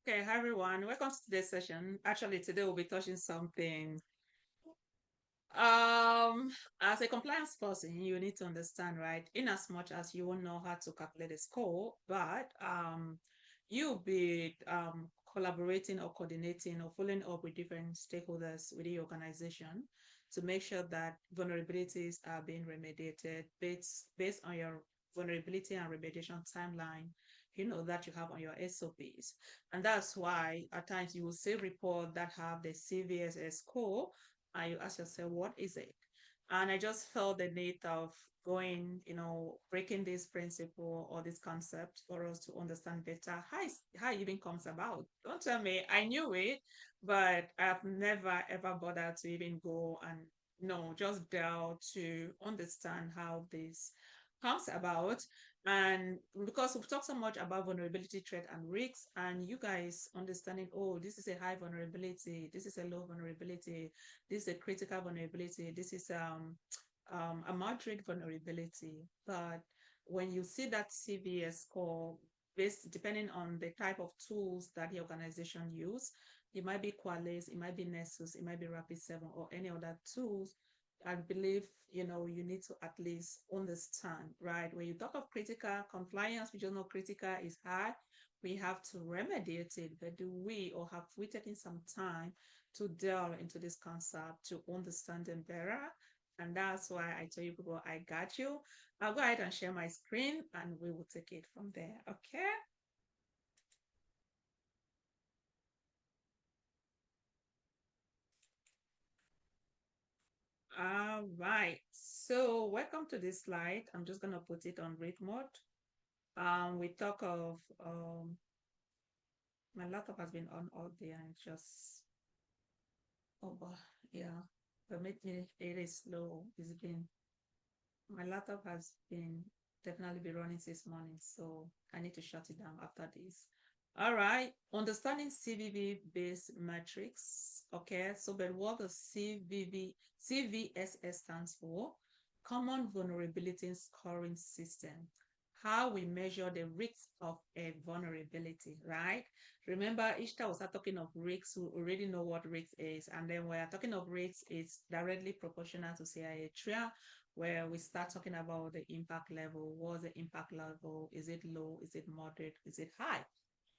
Okay, hi everyone. Welcome to today's session. Actually, today we'll be touching something. Um, as a compliance person, you need to understand, right? In as much as you won't know how to calculate a score, but you'll be collaborating or coordinating or following up with different stakeholders within your organization to make sure that vulnerabilities are being remediated based on your vulnerability and remediation timeline, that you have on your SOPs. And that's why at times you will see reports that have the CVSS score and you ask yourself, what is it? And I just felt the need of going, breaking this principle or this concept for us to understand better how it even comes about. Don't tell me I knew it, but I've never ever bothered to even go and just delve to understand how this comes about. And because we've talked so much about vulnerability, threat, and risks, and you guys understanding, oh, this is a high vulnerability, this is a low vulnerability, this is a critical vulnerability, this is a moderate vulnerability. But when you see that CVS score, based depending on the type of tools that the organization use, it might be Qualys, it might be Nessus, it might be Rapid7 or any other tools. I believe you need to at least understand, right? When you talk of critical compliance, we just know critical is high. We have to remediate it, but do we or have we taken some time to delve into this concept to understand them better? And that's why I tell you people, I got you. I'll go ahead and share my screen and we will take it from there. Okay. All right. So welcome to this slide. I'm just gonna put it on read mode. We talk of my laptop has been on all day and it's just over. Yeah, but maybe it is slow. It's been my laptop has been definitely been running since morning, so I need to shut it down after this. All right, understanding CVV based metrics. Okay, so but what the CVSS stands for? Common Vulnerability Scoring System. How we measure the risk of a vulnerability, right? Remember, each time we start talking of risks, we already know what risk is. And then when we're talking of risks, it's directly proportional to CIA Triad, where we start talking about the impact level. What's the impact level? Is it low? Is it moderate? Is it high?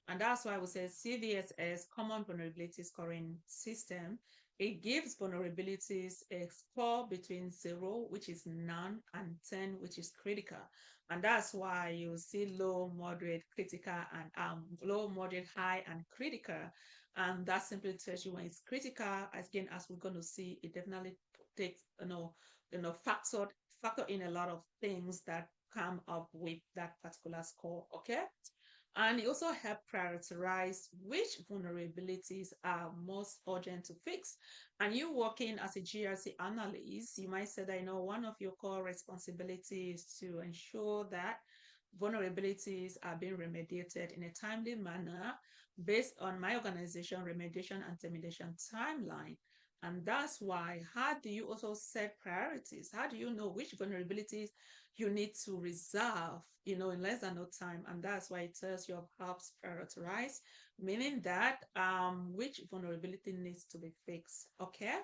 And that's why we say CVSS, Common Vulnerability Scoring System. It gives vulnerabilities a score between 0, which is none, and 10, which is critical. And that's why you see low, moderate, critical, and low, moderate, high, and critical. And that simply tells you when it's critical, again, as we're going to see, it definitely takes, factor in a lot of things that come up with that particular score. Okay. And it also helps prioritize which vulnerabilities are most urgent to fix. And you working as a GRC analyst, you might say that one of your core responsibilities is to ensure that vulnerabilities are being remediated in a timely manner based on my organization remediation and termination timeline. And that's why, how do you also set priorities? How do you know which vulnerabilities you need to resolve, in less than no time? And that's why it tells you how to prioritize, meaning that which vulnerability needs to be fixed. Okay.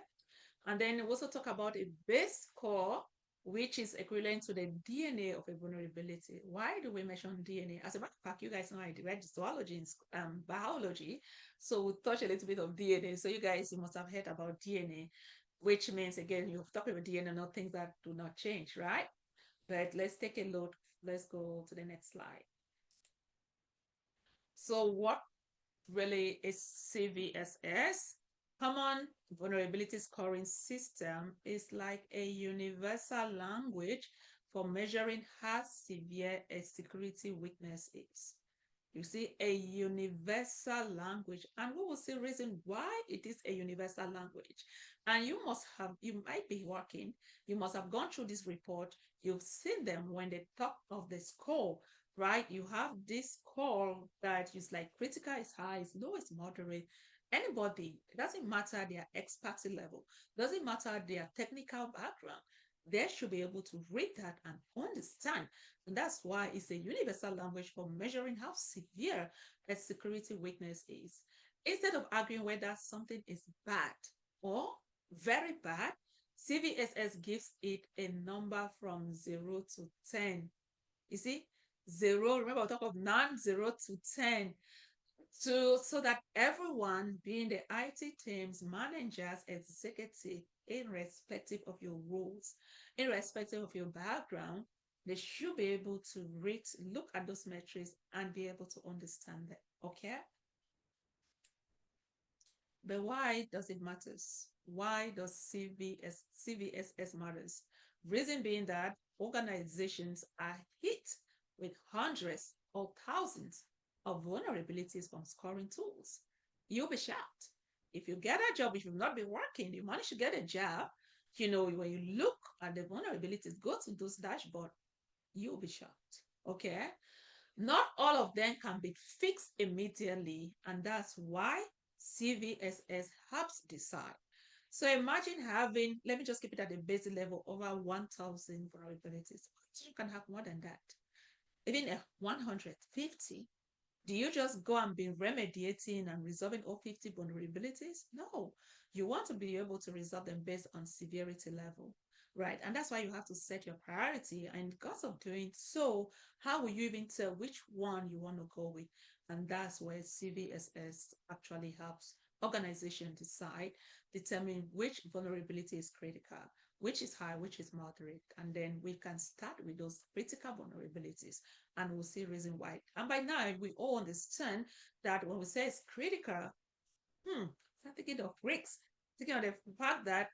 And then we also talk about a base score, which is equivalent to the DNA of a vulnerability. Why do we mention DNA? As a matter of fact, you guys know I read zoology and biology, so we'll touch a little bit of DNA. So you guys, you must have heard about DNA, which means, again, you've talked about DNA, not things that do not change, right? But let's take a look. Let's go to the next slide. So what really is CVSS? Common Vulnerability Scoring System is like a universal language for measuring how severe a security weakness is. You see, a universal language, and we will see reason why it is a universal language. And you might be working, you must have gone through this report, you've seen them when they talk of the score, right? You have this score that is like critical is high, is low is moderate. Anybody, it doesn't matter their expertise level, doesn't matter their technical background. they should be able to read that and understand. And that's why it's a universal language for measuring how severe a security weakness is. Instead of arguing whether something is bad or very bad, CVSS gives it a number from 0 to 10. You see, 0, remember I talk of non-zero to 10, so that everyone, being the IT teams, managers, executive, irrespective of your roles, irrespective of your background, they should be able to rate, look at those metrics and be able to understand them. Okay. But why does it matters? Why does CVSS matters? Reason being that organizations are hit with hundreds or thousands of vulnerabilities from scoring tools. You'll be shocked. If you get a job, if you've not been working, you manage to get a job, when you look at the vulnerabilities, go to those dashboard, you'll be shocked. Okay. Not all of them can be fixed immediately, and that's why CVSS helps decide. So imagine having, let me just keep it at the basic level, over 1,000 vulnerabilities. You can have more than that, even 150. Do you just go and be remediating and resolving all 50 vulnerabilities? No, you want to be able to resolve them based on severity level, right? And that's why you have to set your priority. And because of doing so, how will you even tell which one you want to go with? And that's where CVSS actually helps organization decide, determine which vulnerability is critical, which is high, which is moderate. And then we can start with those critical vulnerabilities and we'll see reason why. And by now, we all understand that when we say it's critical, start thinking of risks, thinking of the fact that,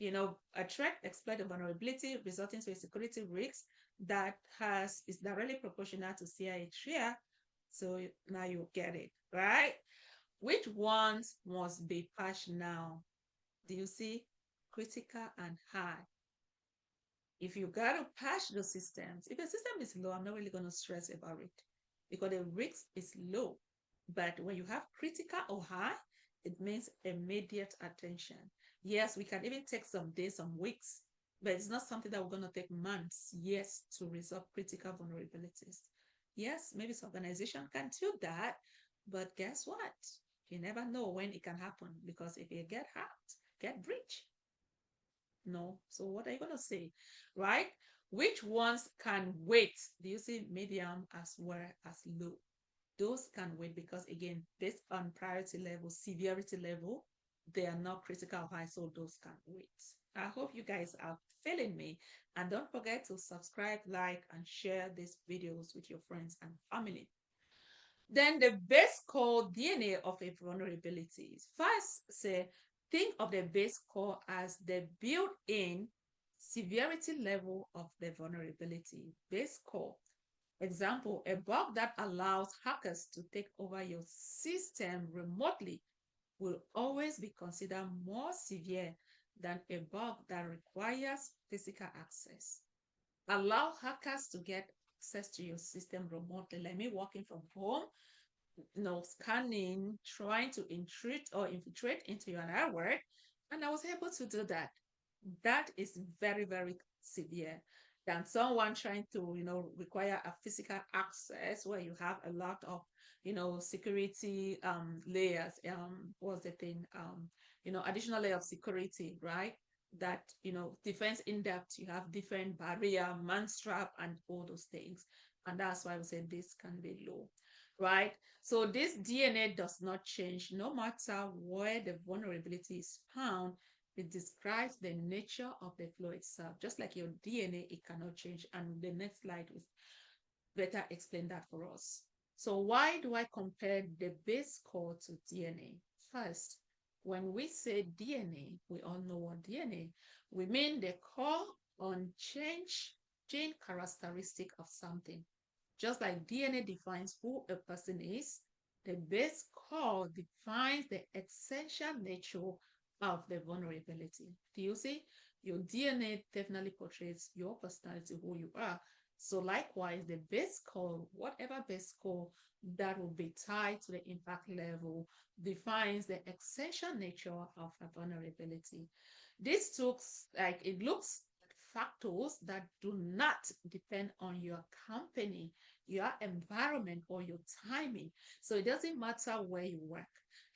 a threat, exploit, a vulnerability resulting to a security risk that is directly proportional to CIA Triad. So now you get it, right? Which ones must be patched now? Do you see? Critical and high. If you got to patch the systems, if the system is low, I'm not really going to stress about it because the risk is low. But when you have critical or high, it means immediate attention. Yes, we can even take some days, some weeks, but it's not something that we're going to take months, years to resolve critical vulnerabilities. Yes, maybe some organization can do that, but guess what? You never know when it can happen because if you get hacked, get breached, no. So what are you going to say, right? Which ones can wait? Do you see medium as well as low? Those can wait because, again, based on priority level, severity level, they are not critical high, so those can wait. I hope you guys are feeling me. And don't forget to subscribe, like, and share these videos with your friends and family. Then the base core DNA of a vulnerability. First, say, think of the base core as the built-in severity level of the vulnerability. Base core. Example, a bug that allows hackers to take over your system remotely will always be considered more severe than a bug that requires physical access. Allow hackers to get access to your system remotely, like me working from home, scanning, trying to intrude or infiltrate into your network. And I was able to do that. That is very, very severe than someone trying to, require a physical access where you have a lot of, security layers. What's the thing? Additional layer of security, right? That, defense in depth, you have different barrier, manstrap, and all those things. And that's why we say this can be low, right? So this DNA does not change no matter where the vulnerability is found. It describes the nature of the flow itself. Just like your DNA, it cannot change. And the next slide will better explain that for us. So why do I compare the base core to DNA? First, when we say DNA, we all know what DNA, we mean the core unchanged gene characteristic of something. Just like DNA defines who a person is, the base core defines the essential nature of the vulnerability. Do you see? Your DNA definitely portrays your personality, who you are. So likewise, the base core, whatever base core that will be tied to the impact level, defines the essential nature of a vulnerability. This looks like factors that do not depend on your company, your environment, or your timing. So it doesn't matter where you work.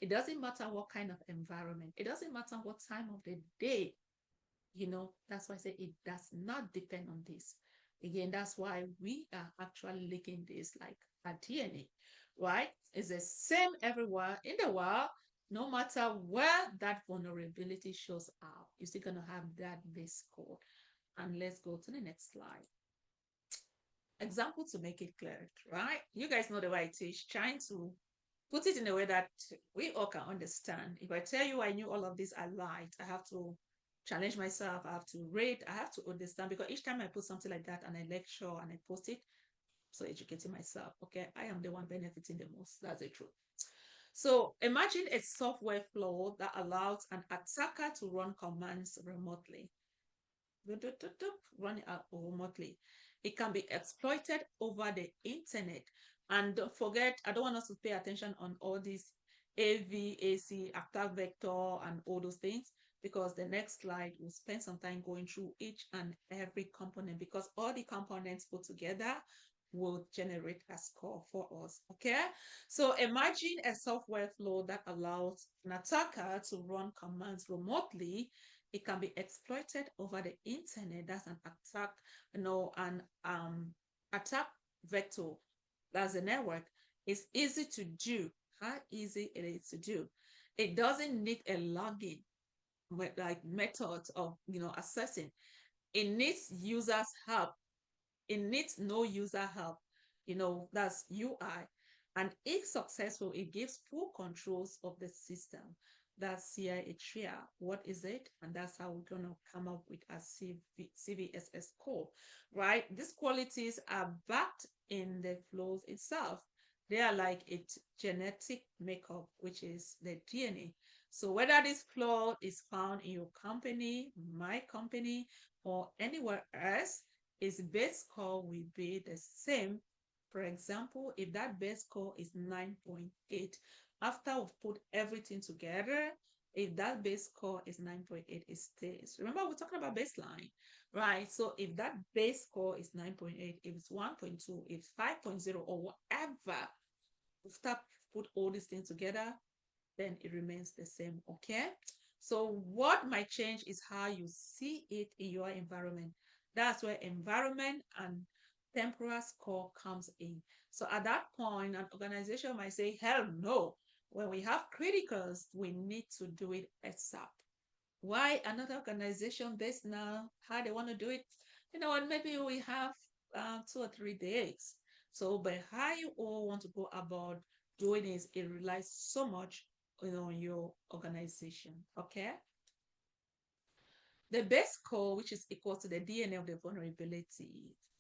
It doesn't matter what kind of environment. It doesn't matter what time of the day. That's why I say it does not depend on this. Again, that's why we are actually linking this like a DNA, right? It's the same everywhere in the world. No matter where that vulnerability shows up, you're still going to have that base code. And let's go to the next slide. Example to make it clear, right? You guys know the way I teach, trying to put it in a way that we all can understand. If I tell you I knew all of this, I lied. I have to challenge myself. I have to read. I have to understand, because each time I put something like that and I lecture and I post it, so educating myself, okay, I am the one benefiting the most. That's the truth. So imagine a software flow that allows an attacker to run commands remotely. Run it out remotely. It can be exploited over the internet. And don't forget, I don't want us to pay attention on all these AVAC, attack vector, and all those things, because the next slide will spend some time going through each and every component, because all the components put together will generate a score for us. Okay, so imagine a software flow that allows an attacker to run commands remotely. It can be exploited over the internet. That's an attack, an attack vector. That's a network. It's easy to do. How easy it is to do. It doesn't need a login like method of assessing. It needs users help. It needs no user help. That's UI. And if successful, it gives full controls of the system. That's CIA Triad. What is it? And that's how we're going to come up with a CVSS score, right? These qualities are backed in the flows itself. They are like its genetic makeup, which is the DNA. So whether this flow is found in your company, my company, or anywhere else, its base score will be the same. For example, if that base score is 9.8, after we've put everything together, if that base score is 9.8, it stays. Remember, we're talking about baseline, right? So if that base score is 9.8, if it's 1.2, if it's 5.0, or whatever, after put all these things together, then it remains the same, okay? So what might change is how you see it in your environment. That's where environment and temporal score comes in. So at that point, an organization might say, hell no. When we have criticals, we need to do it ASAP. Why another organization based now, how they want to do it? And maybe we have 2 or 3 days. So, but how you all want to go about doing is it relies so much on your organization. Okay. The base code, which is equal to the DNA of the vulnerability.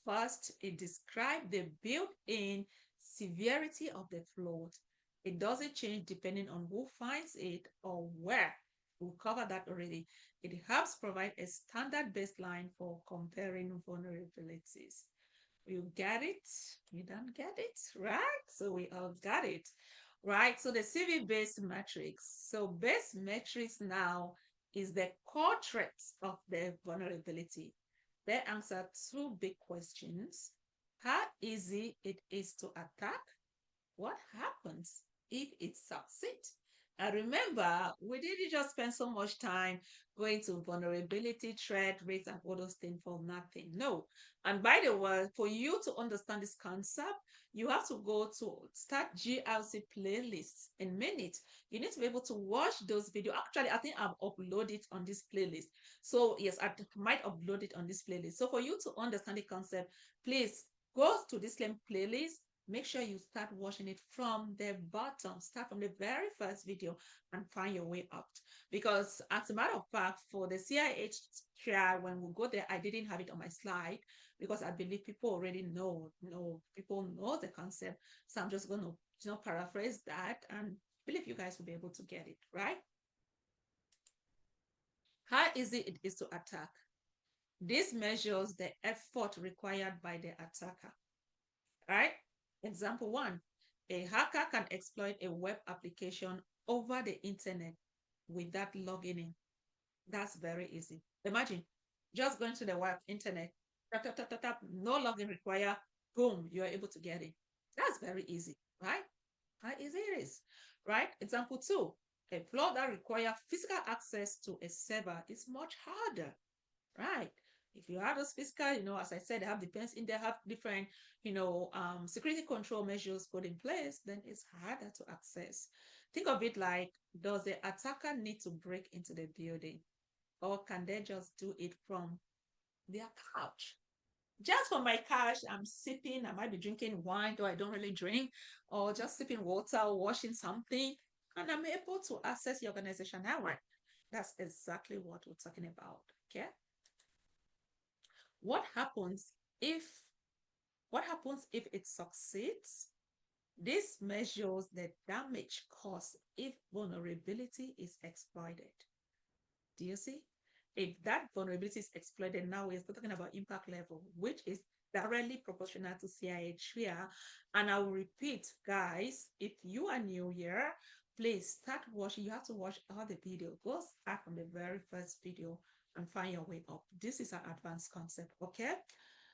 First, it describes the built-in severity of the float. It doesn't change depending on who finds it or where. We'll cover that already. It helps provide a standard baseline for comparing vulnerabilities. You get it? You don't get it, right? So we all got it, right? So the CV-based matrix. So base matrix now is the core traits of the vulnerability. They answer two big questions: how easy it is to attack, what happens if it succeeds? And remember, we didn't just spend so much time going to vulnerability, threat, rates, and all those things for nothing. No. And by the way, for you to understand this concept, you have to go to start GLC playlists in minutes. You need to be able to watch those videos. Actually, I think I've uploaded on this playlist. So yes, I might upload it on this playlist. So for you to understand the concept, please go to this playlist. Make sure you start watching it from the bottom. Start from the very first video and find your way up. Because as a matter of fact, for the CIH trial, when we go there, I didn't have it on my slide because I believe people already people know the concept. So I'm just going to paraphrase that and believe you guys will be able to get it, right? How easy it is to attack. This measures the effort required by the attacker, right? Example 1, a hacker can exploit a web application over the internet without logging in. That's very easy. Imagine Just going to the web, internet, tap, tap, tap, tap, tap, no login required, boom, you're able to get it. That's very easy, right? How easy it is, right? Example two, a flow that requires physical access to a server is much harder, right? If you have those physical, as I said, they have depends in they have different, security control measures put in place, then it's harder to access. Think of it like, does the attacker need to break into the building, or can they just do it from their couch? Just from my couch, I'm sipping, I might be drinking wine, though I don't really drink, or just sipping water, or washing something, and I'm able to access the organization network. That's exactly what we're talking about. Okay. What happens if what happens if it succeeds? This measures the damage caused if vulnerability is exploited. Do you see? If that vulnerability is exploited, now we're talking about impact level, which is directly proportional to CIA Triad. And I will repeat, guys, if you are new here, please start watching. You have to watch all the videos. Go start from the very first video and find your way up. This is an advanced concept, okay?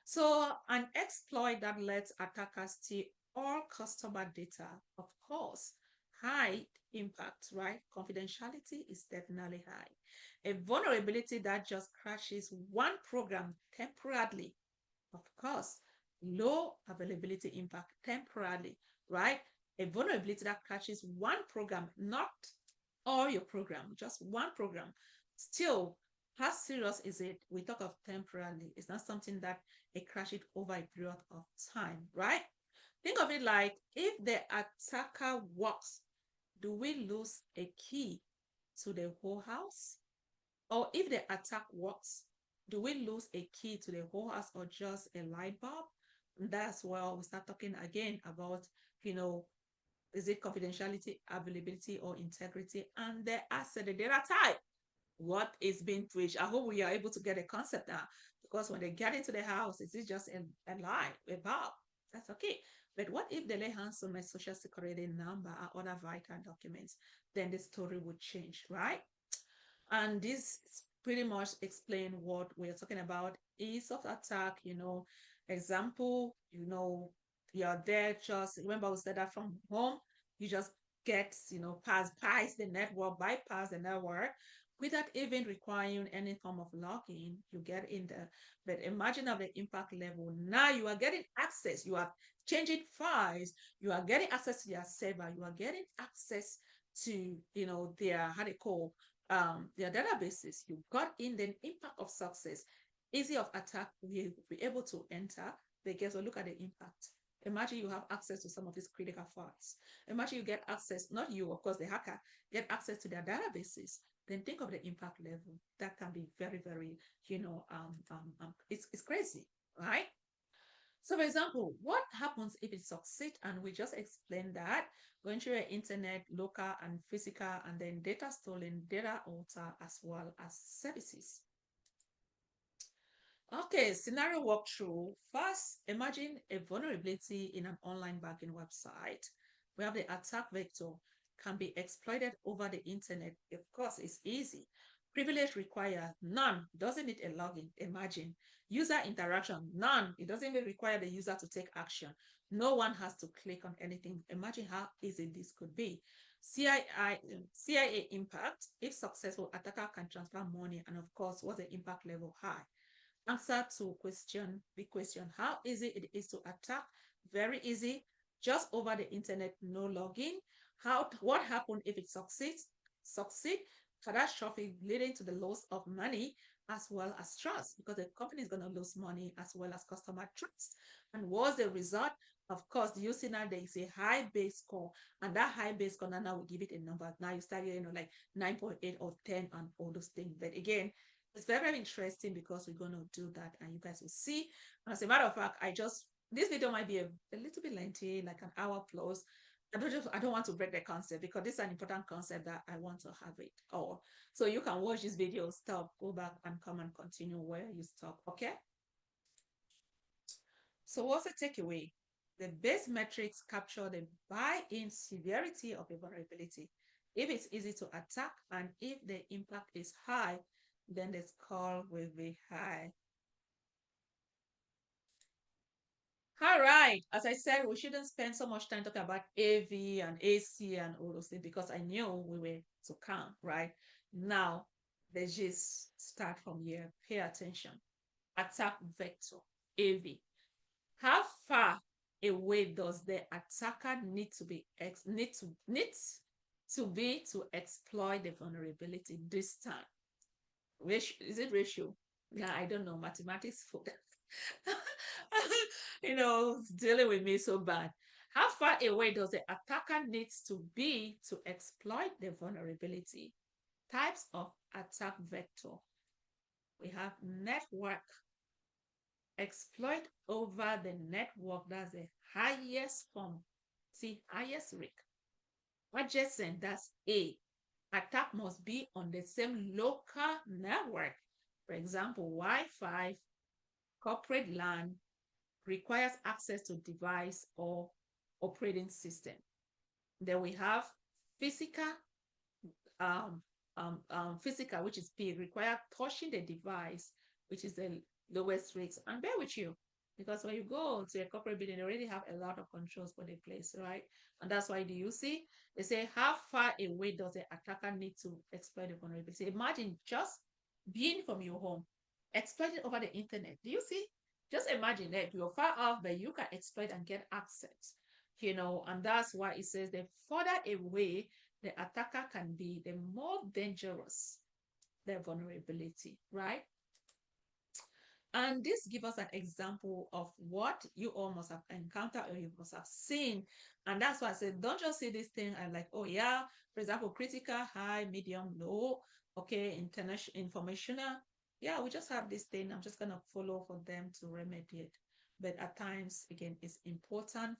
So an exploit that lets attackers steal all customer data, of course, high impact, right? Confidentiality is definitely high. A vulnerability that just crashes one program temporarily, of course, low availability impact temporarily, right? A vulnerability that crashes one program, not all your program, just one program. Still, how serious is it? We talk of temporarily. It's not something that it crashes over a period of time, right? Think of it like, if the attacker walks, do we lose a key to the whole house? Or if the attack works, do we lose a key to the whole house or just a light bulb? And that's where we start talking again about, you know, is it confidentiality, availability, or integrity? And the asset, the data type, what is being breached? I hope we are able to get a concept now, because when they get into the house, is it just a lie, a bulb? That's okay. But what if they lay hands on my social security number or other vital documents? Then the story would change, right? And this pretty much explain what we're talking about. Ease of attack, example, you're there, just remember we said that from home, you just get, bypass the network, without even requiring any form of login. You get in there. But imagine of the impact level. Now you are getting access, you are changing files, you are getting access to their server, you are getting access to, their, how they call, their databases. You got in the impact of success, easy of attack, we be able to enter. But guess what? Look at the impact. Imagine you have access to some of these critical files. Imagine you get access, not you, of course, the hacker, get access to their databases. Then think of the impact level. That can be very, very, it's crazy, right? So, for example, what happens if it succeeds? And we just explained that, going through your internet, local and physical, and then data stolen, data alter, as well as services. Okay, scenario walkthrough. First, imagine a vulnerability in an online banking website. We have the attack vector can be exploited over the internet. Of course, it's easy. Privilege required, none. Doesn't need a login. Imagine. User interaction, none. It doesn't even require the user to take action. No one has to click on anything. Imagine how easy this could be. CIA impact, if successful, attacker can transfer money, and of course, what's the impact level? High. Answer to question, big question, how easy it is to attack? Very easy, just over the internet, no login. What happened if it succeed? Catastrophic, leading to the loss of money as well as trust, because the company is going to lose money as well as customer trust. And what's the result? Of course, you see now there is a high base score, and that high base score now will give it a number. Now you start getting like 9.8 or 10 and all those things. But again, it's very, very interesting because we're going to do that and you guys will see. And as a matter of fact, this video might be a little bit lengthy, like an hour plus. I don't want to break the concept because this is an important concept that I want to have it all. So you can watch this video, stop, go back and come and continue where you stop. Okay. So what's the takeaway? The base metrics capture the buy-in severity of a vulnerability. If it's easy to attack and if the impact is high, then the score will be high. All right. As I said, we shouldn't spend so much time talking about AV and AC and all those things because I knew we were to come, right? Now, let's just start from here. Pay attention. Attack vector, AV. How far away does the attacker need to be to exploit the vulnerability this time? Is it ratio? Yeah, I don't know. Mathematics for dealing with me so bad. How far away does the attacker needs to be to exploit the vulnerability? Types of attack vector. We have network. Exploit over the network. That's the highest form. See, highest risk. Adjacent, that's A. Attack must be on the same local network. For example, Wi-Fi, corporate LAN, requires access to device or operating system. Then we have physical, um, physical, which is P, require touching the device, which is the lowest risk. And bear with you, because when you go to a corporate building, they already have a lot of controls for the place, right? And that's why do you see they say how far away does the attacker need to exploit the vulnerability? Imagine just being from your home, exploiting over the internet. Do you see? Just imagine that you're far off, but you can exploit and get access. And that's why it says the further away the attacker can be, the more dangerous the vulnerability, right? And this gives us an example of what you all must have encountered or you must have seen. And that's why I said, don't just see this thing and like, oh yeah, for example, critical, high, medium, low, okay, international, informational. Yeah, we just have this thing. I'm just going to follow for them to remediate. But at times, again, it's important,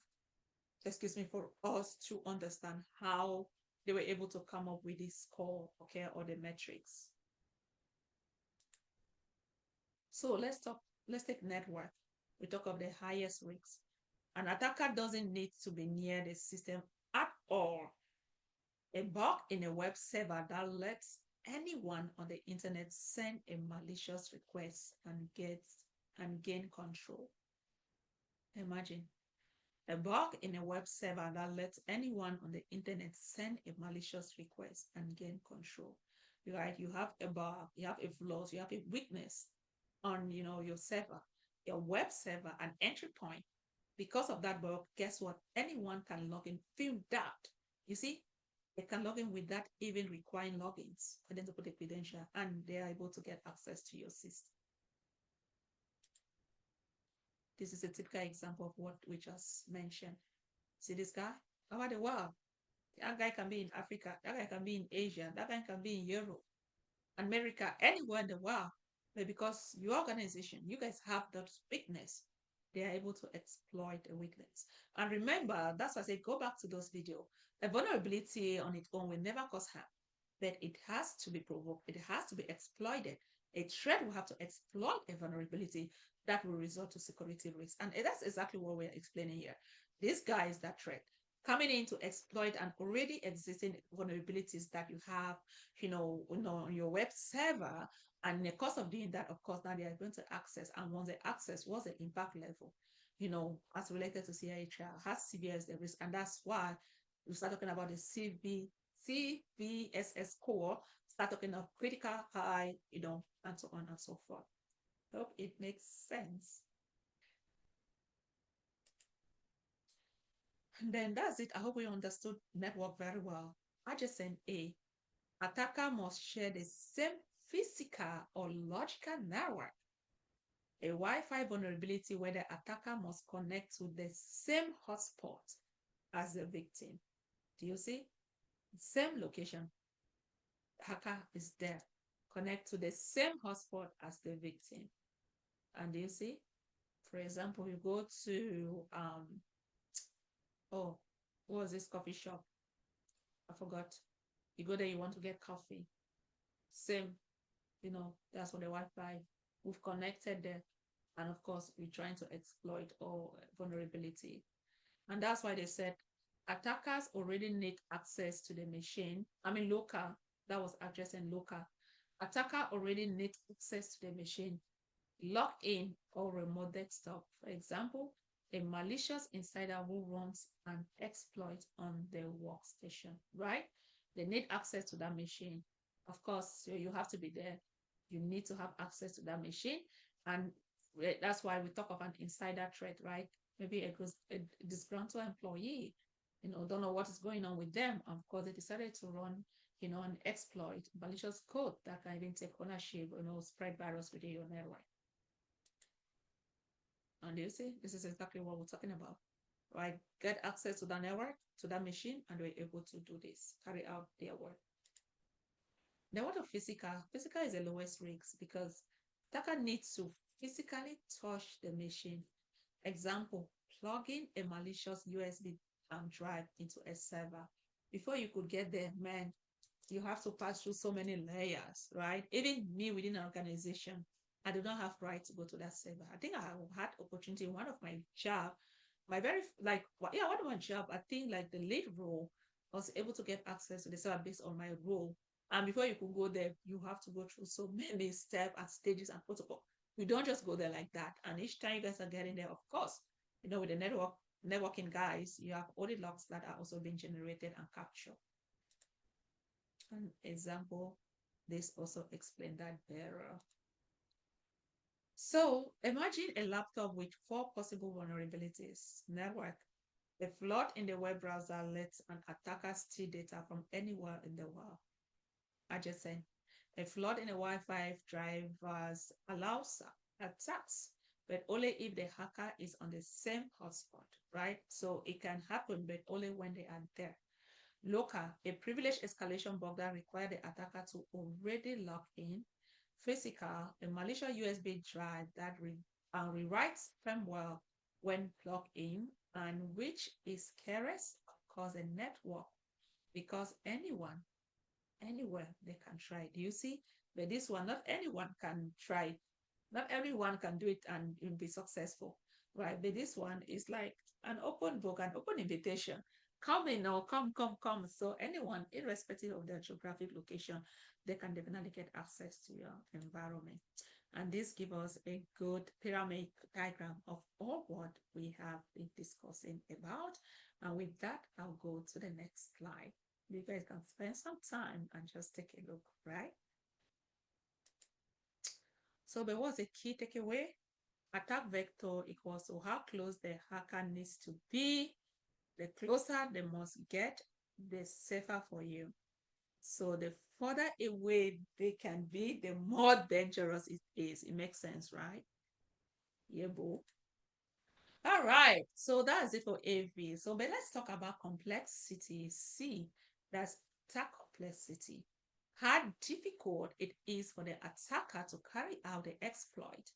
excuse me, for us to understand how they were able to come up with this score, okay, or the metrics. So let's take network. We talk of the highest risks. An attacker doesn't need to be near the system at all. A bug in a web server that lets anyone on the internet send a malicious request and gain control. Imagine a bug in a web server that lets anyone on the internet send a malicious request and gain control. Right? You have a bug, you have a flaw, you have a weakness on your server, your web server, an entry point. Because of that bug, guess what? Anyone can log in, feel that. You see, they can log in without even requiring logins for them to put a credential, and they are able to get access to your system. This is a typical example of what we just mentioned. See this guy? Over the world. That guy can be in Africa. That guy can be in Asia. That guy can be in Europe, America, anywhere in the world. But because your organization, you guys have that weakness, they are able to exploit a weakness. And remember, that's why I say go back to those videos. A vulnerability on its own will never cause harm, but it has to be provoked. It has to be exploited. A threat will have to exploit a vulnerability that will result to security risk. And that's exactly what we're explaining here. This guy is that threat coming in to exploit an already existing vulnerabilities that you have, on your web server. And in the course of doing that, of course, now they are going to access. And once they access, what's the impact level? As related to CIA trial, has CVSS the risk. And that's why we start talking about the CVSS core, start talking of critical, high, and so on and so forth. Hope it makes sense. And then that's it. I hope we understood network very well. Adjacent A. Attacker must share the same physical or logical network. A Wi-Fi vulnerability where the attacker must connect to the same hotspot as the victim. Do you see? Same location. Hacker is there. Connect to the same hotspot as the victim. And do you see? For example, you go to what was this coffee shop? I forgot. You go there, you want to get coffee. Same, that's what the Wi-Fi. We've connected there. And of course, we're trying to exploit all vulnerability. And that's why they said attackers already need access to the machine. Local, that was addressing local. Attacker already needs access to the machine, log in or remote desktop. For example, a malicious insider who runs an exploit on their workstation, right? They need access to that machine. Of course, you have to be there. You need to have access to that machine. And that's why we talk of an insider threat, right? Maybe a disgruntled employee, don't know what is going on with them. Of course, they decided to run, an exploit, malicious code that can even take ownership, spread virus within your network. And you see, this is exactly what we're talking about, right? Get access to that network, to that machine, and we're able to do this, carry out their work. Then what of physical? Physical is the lowest risk because attacker needs to physically touch the machine. Example, plugging a malicious USB drive into a server. Before you could get there, man, you have to pass through so many layers, right? Even me within an organization, I do not have right to go to that server. I think I had opportunity in one of my job, my very one of my job. I think like the lead role, I was able to get access to the server based on my role. And before you could go there, you have to go through so many steps and stages and protocol. You don't just go there like that. And each time you guys are getting there, of course, with the networking guys, you have audit logs that are also being generated and captured. An example, this also explained that better. So imagine a laptop with 4 possible vulnerabilities. Network. A flood in the web browser lets an attacker steal data from anywhere in the world. Adjacent. A flood in the Wi-Fi drivers allows attacks, but only if the hacker is on the same hotspot, right? So it can happen, but only when they are there. Local, a privilege escalation bug that requires the attacker to already log in. Physical, a malicious USB drive that rewrites firmware when plugged in, and which is careless, cause a network, because anyone, anywhere they can try it. You see, but this one, not anyone can try it. Not everyone can do it and be successful, right? But this one is like an open book, an open invitation. Come in or come. So anyone, irrespective of their geographic location, they can definitely get access to your environment. And this gives us a good pyramid diagram of all what we have been discussing about. And with that, I'll go to the next slide. You guys can spend some time and just take a look, right? So there was a key takeaway. Attack vector equals to how close the hacker needs to be. The closer they must get, the safer for you. So the further away they can be, the more dangerous it is. It makes sense, right? Yeah, boo. All right. So that's it for AV. So but let's talk about complexity. C, that's attack complexity. How difficult it is for the attacker to carry out the exploit,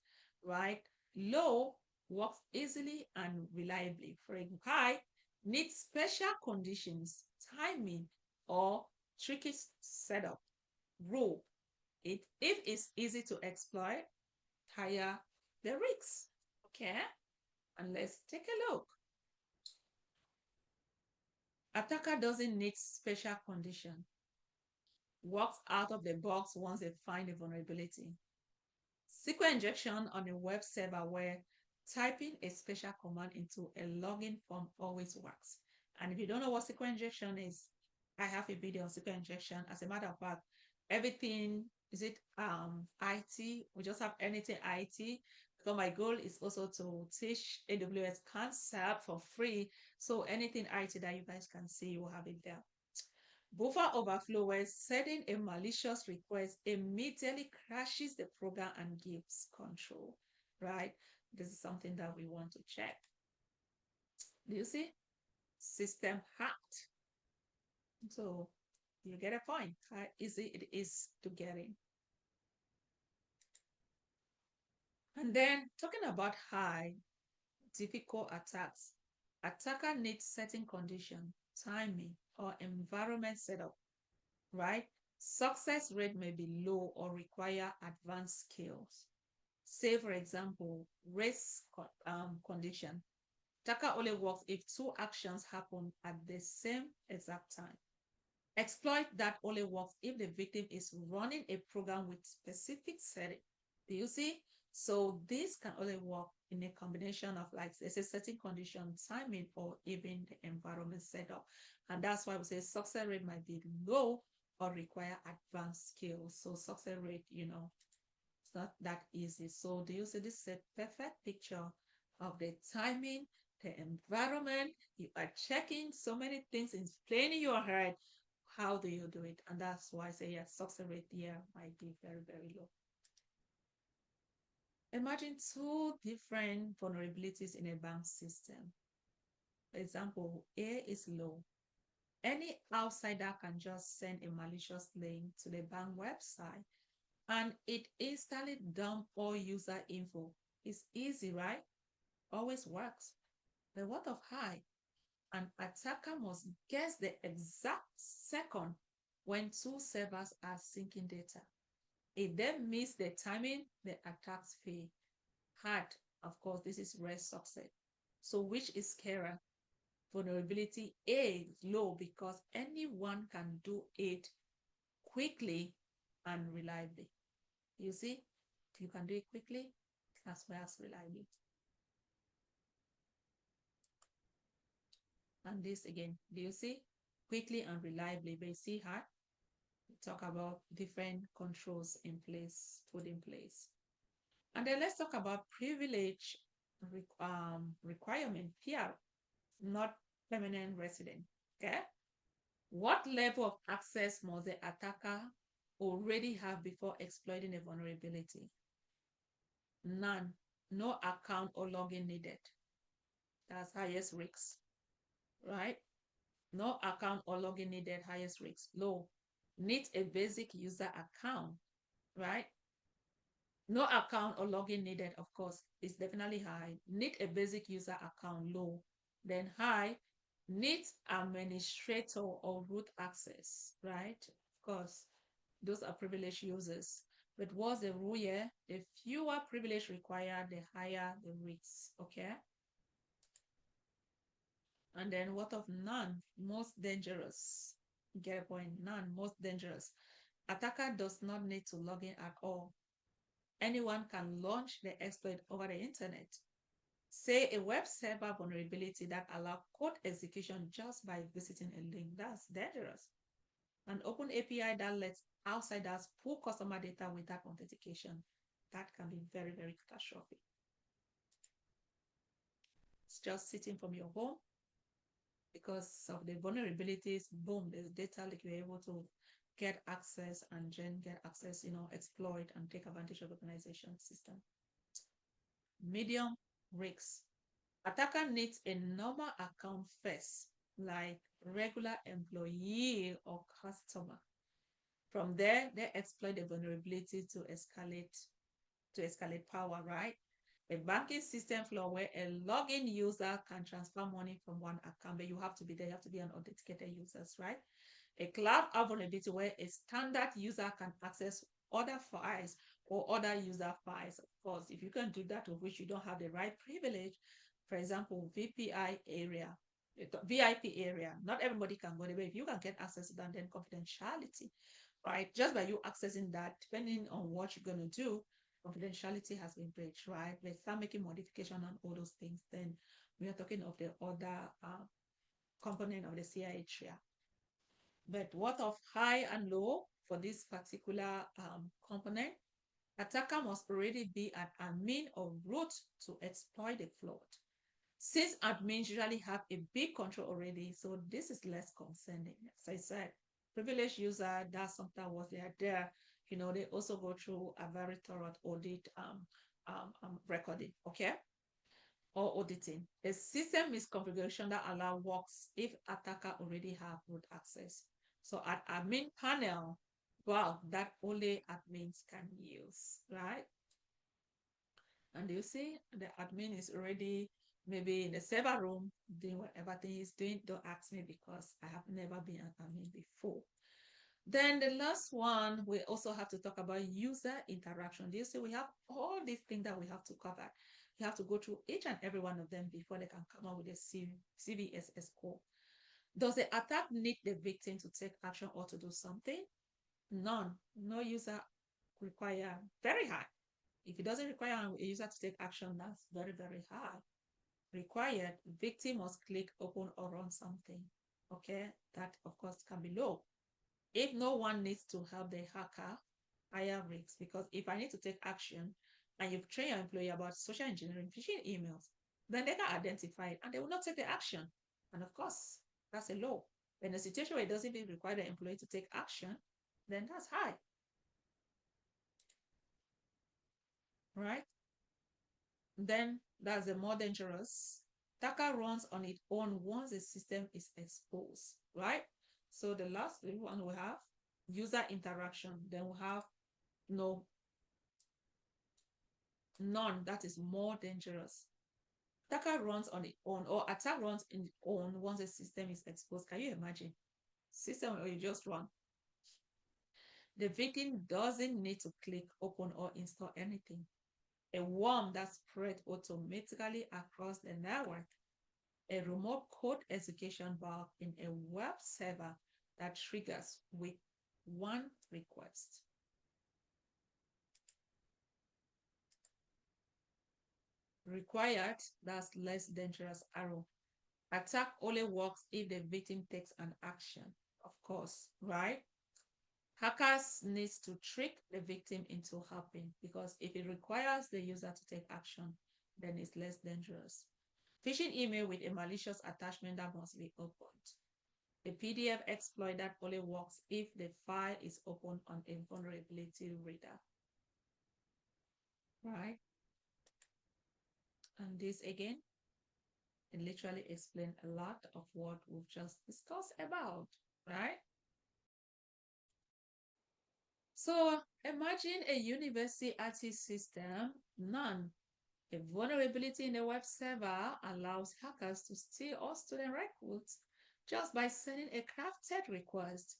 right? Low works easily and reliably. For high, needs special conditions, timing, or tricky setup. Rule, if it's easy to exploit, higher the risks. Okay, and let's take a look. Attacker doesn't need special condition. Works out of the box once they find a vulnerability. SQL injection on a web server where typing a special command into a login form always works. And if you don't know what SQL injection is, I have a video on SQL injection. As a matter of fact, everything is it IT. We just have anything IT. So my goal is also to teach AWS concept for free. So anything IT that you guys can see, you will have it there. Buffer overflow, where sending a malicious request immediately crashes the program and gives control, right? This is something that we want to check. Do you see? System hacked. So you get a point, how easy it is to get in. And then talking about high, difficult attacks, attacker needs certain condition, timing, or environment setup, right? Success rate may be low or require advanced skills. Say, for example, race condition. Attacker only works if 2 actions happen at the same exact time. Exploit that only works if the victim is running a program with specific setting. Do you see? So this can only work in a combination of, like, there's a setting condition, timing, or even the environment setup. And that's why we say success rate might be low or require advanced skills. So success rate, it's not that easy. So do you see, this is a perfect picture of the timing, the environment. You are checking so many things, in plain in your head. How do you do it? And that's why I say, yes, success rate here might be very, very low. Imagine two different vulnerabilities in a bank system. For example, A is low. Any outsider can just send a malicious link to the bank website and it instantly dump all user info. It's easy, right? Always works. But what of high? An attacker must guess the exact second when two servers are syncing data. If they miss the timing, the attacks fail. Hard, of course, this is rare success. So which is scarier? Vulnerability A is low because anyone can do it quickly and reliably. You see, if you can do it quickly, as well as reliably. And this again, do you see? Quickly and reliably, but you see how we talk about different controls in place, put in place. And then let's talk about privilege requirement, PR, not permanent resident. Okay. What level of access must the attacker already have before exploiting a vulnerability? None. No account or login needed. That's highest risk, right? No account or login needed, highest risk. Low. Needs a basic user account, right? No account or login needed, of course, is definitely high. Need a basic user account, low. Then high, needs administrator or root access, right? Of course, those are privileged users. But what's the rule here? The fewer privilege required, the higher the risks, okay? And then what of none? Most dangerous. Get a point. None, most dangerous. Attacker does not need to log in at all. Anyone can launch the exploit over the internet. Say a web server vulnerability that allows code execution just by visiting a link. That's dangerous. An open API that lets outsiders pull customer data without authentication. That can be very, very catastrophic. It's just sitting from your home because of the vulnerabilities. Boom, there's data like you're able to get access and then get access, exploit and take advantage of the organization system. Medium risks. Attacker needs a normal account first, like regular employee or customer. From there, they exploit the vulnerability to escalate power, right? A banking system flaw where a login user can transfer money from one account, but you have to be there, you have to be an authenticated user, right? A cloud vulnerability where a standard user can access other files or other user files. Of course, if you can do that, of which you don't have the right privilege, for example, VPI area, VIP area, not everybody can go there, but if you can get access to that, then confidentiality, right? Just by you accessing that, depending on what you're going to do, confidentiality has been breached, right? Let's start making modification on all those things. Then we are talking of the other component of the CIA triad. But what of high and low for this particular component? Attacker must already be an admin or root to exploit the flood. Since admins usually have a big control already, so this is less concerning. As I said, privileged user, that's something was there. They also go through a very thorough audit recording, okay? Or auditing. A system misconfiguration that allow works if attacker already have root access. So at admin panel, wow, that only admins can use, right? And you see the admin is already maybe in the server room doing whatever thing he's doing. Don't ask me because I have never been an admin before. Then the last one, we also have to talk about user interaction. Do you see we have all these things that we have to cover? You have to go through each and every one of them before they can come up with a CVSS score. Does the attack need the victim to take action or to do something? None. No user require very high. If it doesn't require a user to take action, that's very, very high. Required, victim must click open or run something. Okay, that of course can be low. If no one needs to help the hacker, higher risks, because if I need to take action and you've trained your employee about social engineering, phishing emails, then they can identify it and they will not take the action. And of course, that's a low. But in a situation where it doesn't even require the employee to take action, then that's high, right? Then that's the more dangerous. Attacker runs on its own once the system is exposed, right? So the last one we have user interaction. Then we have no none, that is more dangerous. Attacker runs on its own or attack runs in its own once the system is exposed. Can you imagine? System where you just run. The victim doesn't need to click open or install anything. A worm that spread automatically across the network. A remote code execution bug in a web server that triggers with one request. Required, that's less dangerous arrow. Attack only works if the victim takes an action, of course, right? Hackers needs to trick the victim into helping because if it requires the user to take action, then it's less dangerous. Phishing email with a malicious attachment that must be opened. A PDF exploit that only works if the file is open on a vulnerability reader, right? And this again, it literally explains a lot of what we've just discussed about, right? So imagine a university IT system, none. A vulnerability in a web server allows hackers to steal all student records just by sending a crafted request.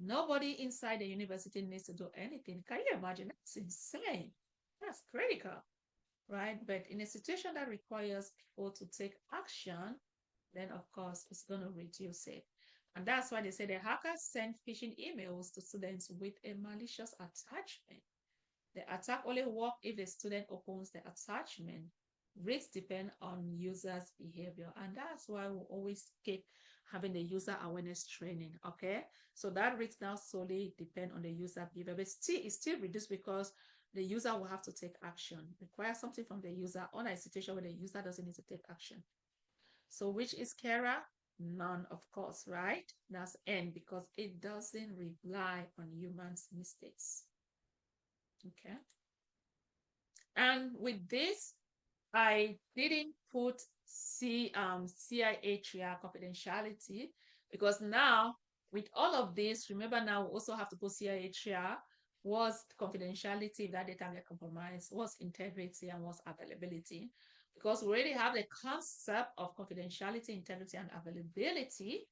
Nobody inside the university needs to do anything. Can you imagine? That's insane. That's critical, right? But in a situation that requires people to take action, then of course it's going to reduce it. And that's why they say the hackers send phishing emails to students with a malicious attachment. The attack only works if the student opens the attachment. Risks depend on users' behavior, and that's why we always keep having the user awareness training. Okay, so that risk now solely depend on the user behavior, but still it's still reduced because the user will have to take action, require something from the user on a situation where the user doesn't need to take action. So which is scarier? None, of course, right? That's N because it doesn't rely on humans' mistakes. Okay. And with this, I didn't put CIA Triad confidentiality because now with all of this, remember now we also have to put CIA Triad. Was confidentiality if that data get compromised, was integrity, and was availability. Because we already have the concept of confidentiality, integrity, and availability.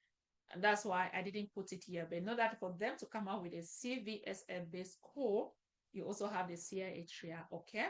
And that's why I didn't put it here. But know that for them to come out with a CVSS based core, you also have the CIA Triad, okay?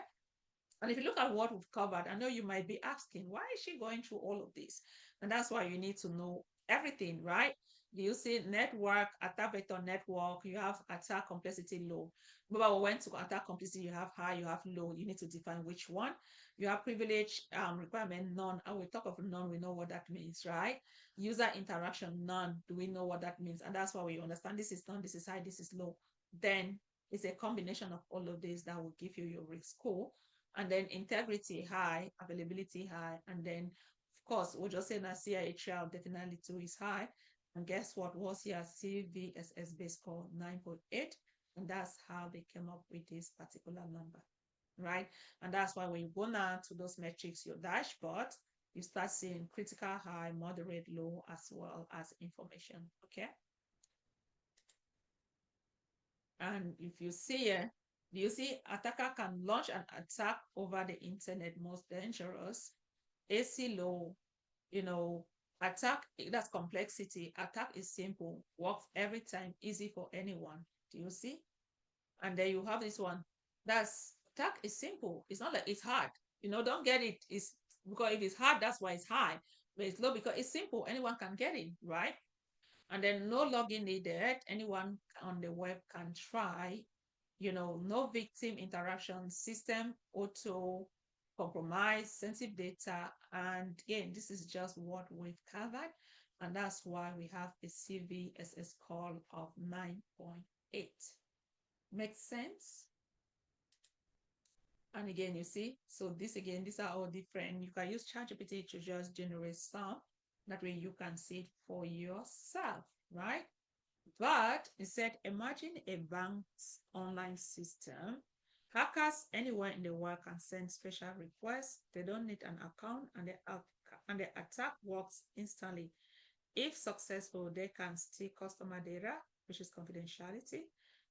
And if you look at what we've covered, I know you might be asking, why is she going through all of this? And that's why you need to know everything, right? You see network, attack vector network, you have attack complexity low. Remember, we went to attack complexity, you have high, you have low. You need to define which one. You have privilege requirement, none. And we talk of none, we know what that means, right? User interaction, none. Do we know what that means? And that's why we understand this is none, this is high, this is low. Then it's a combination of all of this that will give you your risk score. And then integrity high, availability high, and then of course we'll just say that CIHR definitely too is high. And guess what was your CVSS base score 9.8, and that's how they came up with this particular number, right? And that's why when you go now to those metrics, your dashboard, you start seeing critical high, moderate, low, as well as information. Okay. And if you see it, you see attacker can launch an attack over the internet, most dangerous. AC low, you know, attack, that's complexity. Attack is simple, works every time, easy for anyone. Do you see? And then you have this one. That's attack is simple. It's not like it's hard. Don't get it. It's because if it's hard, that's why it's high. But it's low because it's simple. Anyone can get it, right? And then no login needed. Anyone on the web can try, no victim interaction, system auto compromise, sensitive data. And again, this is just what we've covered. And that's why we have a CVSS call of 9.8. Makes sense? And again, you see, so these are all different. You can use ChatGPT to just generate some. That way you can see it for yourself, right? But instead, imagine a bank's online system. Hackers anywhere in the world can send special requests. They don't need an account, and the attack works instantly. If successful, they can steal customer data, which is confidentiality,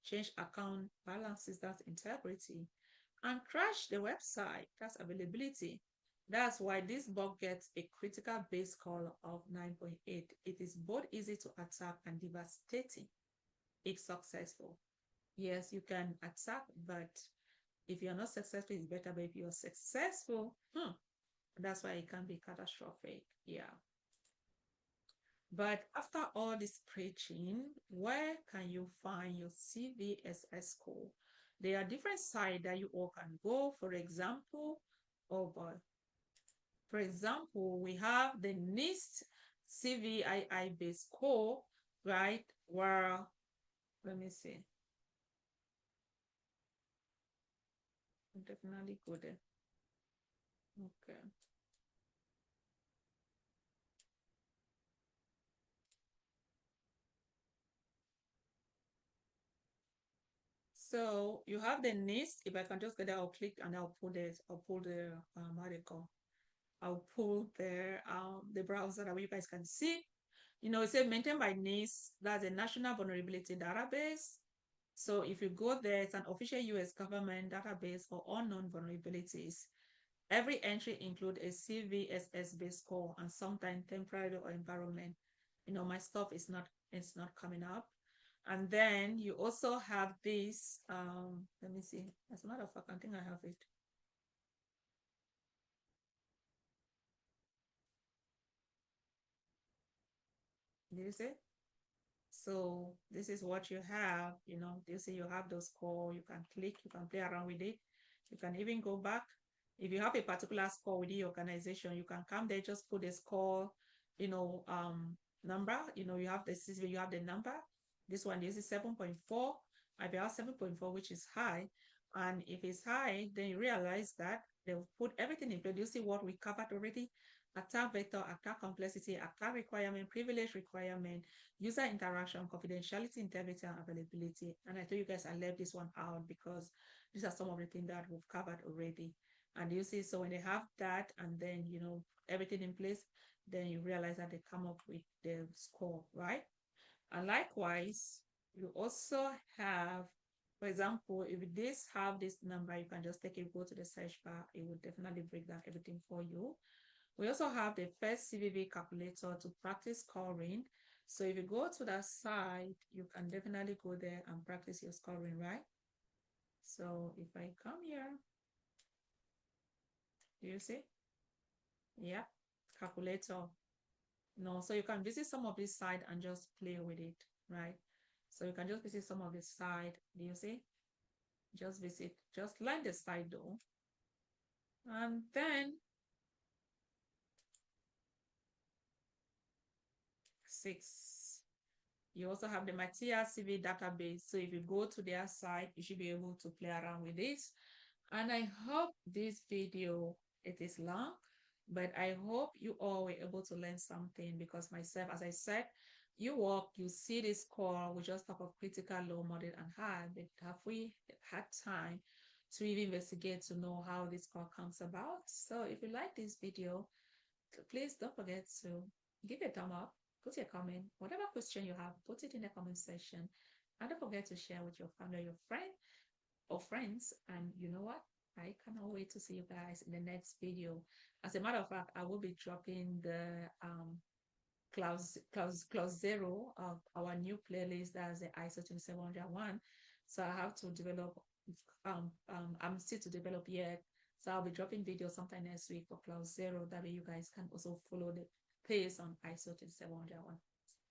change account balances, that's integrity, and crash the website, that's availability. That's why this bug gets a critical base score of 9.8. It is both easy to attack and devastating if successful. Yes, you can attack, but if you're not successful, it's better. But if you're successful, that's why it can be catastrophic. Yeah. But after all this preaching, where can you find your CVSS score? There are different sites that you all can go. For example, we have the NIST CVII based score, right? Where, let me see. I'll definitely go there. Okay. So you have the NIST. If I can just get there, I'll click and I'll pull this. I'll pull the article. I'll pull the browser that you guys can see. It says maintained by NIST. That's a National Vulnerability Database. So if you go there, it's an official US government database for unknown vulnerabilities. Every entry includes a CVSS-based score and sometimes temporary or environment. My stuff is not, it's not coming up. And then you also have this, let me see. As a matter of fact, I think I have it. Did you see? So this is what you have, you see you have those score, you can click, you can play around with it. You can even go back. If you have a particular score within your organization, you can come there, just put the score, number, you have you have the number. This one, this is 7.4. I have 7.4, which is high. And if it's high, then you realize that they'll put everything in place. You see what we covered already? Attack vector, attack complexity, attack requirement, privilege requirement, user interaction, confidentiality, integrity, and availability. And I told you guys I left this one out because these are some of the things that we've covered already. And you see, so when they have that and then, everything in place, then you realize that they come up with the score, right? And likewise, you also have, for example, if this have this number, you can just take it, go to the search bar. It will definitely break down everything for you. We also have the first CVV calculator to practice scoring. So if you go to that site, you can definitely go there and practice your scoring, right? So if I come here, do you see? Yeah, calculator. No, so you can visit some of this site and just play with it, right? So you can just visit some of this site. Do you see? Just visit, just learn the site though. And then 6. You also have the Matia CV database. So if you go to their site, you should be able to play around with this. And I hope this video, it is long, but I hope you all were able to learn something because myself, as I said, you see this score, we just talk of critical, low, moderate, and high, but have we had time to even investigate to know how this score comes about? So if you like this video, please don't forget to give it a thumb up, put your comment, whatever question you have, put it in the comment section. And don't forget to share with your family, your friends. And you know what? I cannot wait to see you guys in the next video. As a matter of fact, I will be dropping the clause 0 of our new playlist, that's the ISO 27101. So I have to develop, I'm still to develop yet. So I'll be dropping videos sometime next week for clause 0. That way you guys can also follow the pace on ISO 27101.